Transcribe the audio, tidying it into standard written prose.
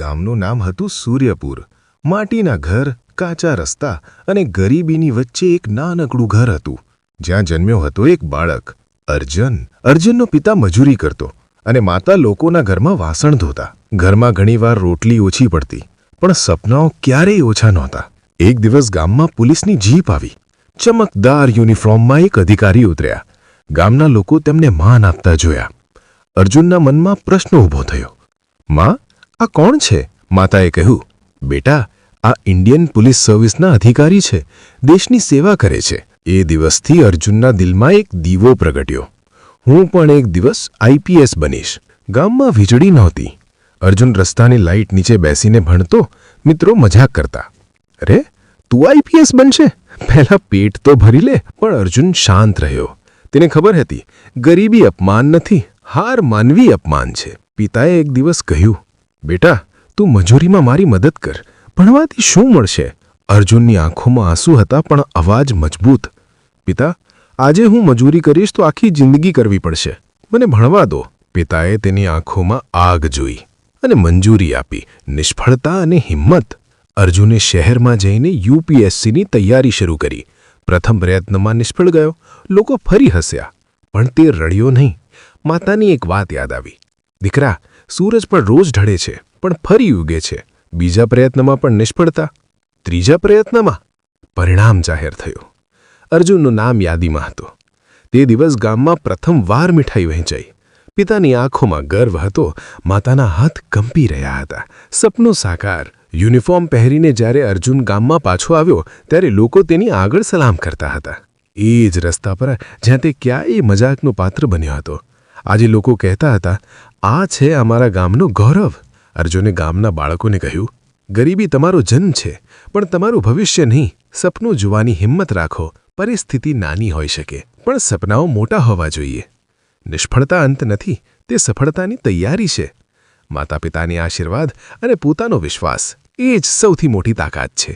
ગામનું નામ હતું સૂર્યપુર. માટીના ઘર, કાચા રસ્તા અને ગરીબીની વચ્ચે એક નાનકડું ઘર હતું, જ્યાં જન્મ્યો હતો એક બાળક, અર્જુન. અર્જુનનો પિતા મજૂરી કરતો અને માતા લોકોના ઘરમાં વાસણ ધોતા. ઘરમાં ઘણીવાર રોટલી ઓછી પડતી, પણ સપનાઓ ક્યારેય ઓછા નહોતા. એક દિવસ ગામમાં પોલીસની જીપ આવી. ચમકદાર યુનિફોર્મમાં એક અધિકારી ઉતર્યા. ગામના લોકો તેમને માન આપતા જોયા. અર્જુનના મનમાં પ્રશ્ન ઊભો થયો. માં, આ કોણ છે? માતાએ કહ્યું, બેટા, આ ઇન્ડિયન પોલીસ સર્વિસના અધિકારી છે, દેશની સેવા કરે છે. એ દિવસથી અર્જુનના દિલમાં એક દીવો પ્રગટ્યો. હું પણ એક દિવસ આઈપીએસ બનીશ. ગામમાં વીજળી નહોતી. અર્જુન રસ્તાની લાઇટ નીચે બેસીને ભણતો. મિત્રો મજાક કરતા, અરે તું આઈપીએસ બનશે? પહેલાં પેટ તો ભરી લે. પણ અર્જુન શાંત રહ્યો. તેને ખબર હતી, ગરીબી અપમાન નથી, હાર માનવી અપમાન છે. પિતાએ એક દિવસ કહ્યું, બેટા, તું મજૂરીમાં મારી મદદ કર. ભણવાથી શું મળશે? અર્જુનની આંખોમાં આંસુ હતા, પણ અવાજ મજબૂત. પિતા, આજે હું મજૂરી કરીશ તો આખી જિંદગી કરવી પડશે. મને ભણવા દો. પિતાએ તેની આંખોમાં આગ જોઈ અને મંજૂરી આપી. નિષ્ફળતા અને હિંમત. અર્જુને શહેરમાં જઈને યુપીએસસીની તૈયારી શરૂ કરી. પ્રથમ પ્રયત્નમાં નિષ્ફળ ગયો. લોકો ફરી હસ્યા, પણ તે રડ્યો નહીં. માતાની એક વાત યાદ આવી, દીકરા, સૂરજ પણ રોજ ઢળે છે, પણ ફરી ઉગે છે. બીજા પ્રયત્નમાં પણ નિષ્ફળતા. ત્રીજા પ્રયત્નમાં પરિણામ જાહેર થયું. અર્જુનનું નામ યાદીમાં હતું. તે દિવસ ગામમાં પ્રથમવાર મીઠાઈ વહેંચાઈ. પિતાની આંખોમાં ગર્વ હતો, માતાના હાથ કંપી રહ્યા હતા. સપનું સાકાર. યુનિફોર્મ પહેરીને જ્યારે અર્જુન ગામમાં પાછો આવ્યો, ત્યારે લોકો તેની આગળ સલામ કરતા હતા. એ જ રસ્તા પર જ્યાં તે ક્યાંય મજાકનો પાત્ર બન્યો હતો. આજે લોકો કહેતા હતા, આ છે અમારા ગામનું ગૌરવ. અર્જુને ગામના બાળકોને કહ્યું, ગરીબી તમારો જન્મ છે, પણ તમારું ભવિષ્ય નહીં. સપનું જોવાની હિંમત રાખો. પરિસ્થિતિ નાની હોઈ શકે, પણ સપનાઓ મોટા હોવા જોઈએ. નિષ્ફળતા અંત નથી, તે સફળતાની તૈયારી છે. માતા પિતાની આશીર્વાદ અને પોતાનો વિશ્વાસ, એ જ સૌથી મોટી તાકાત છે.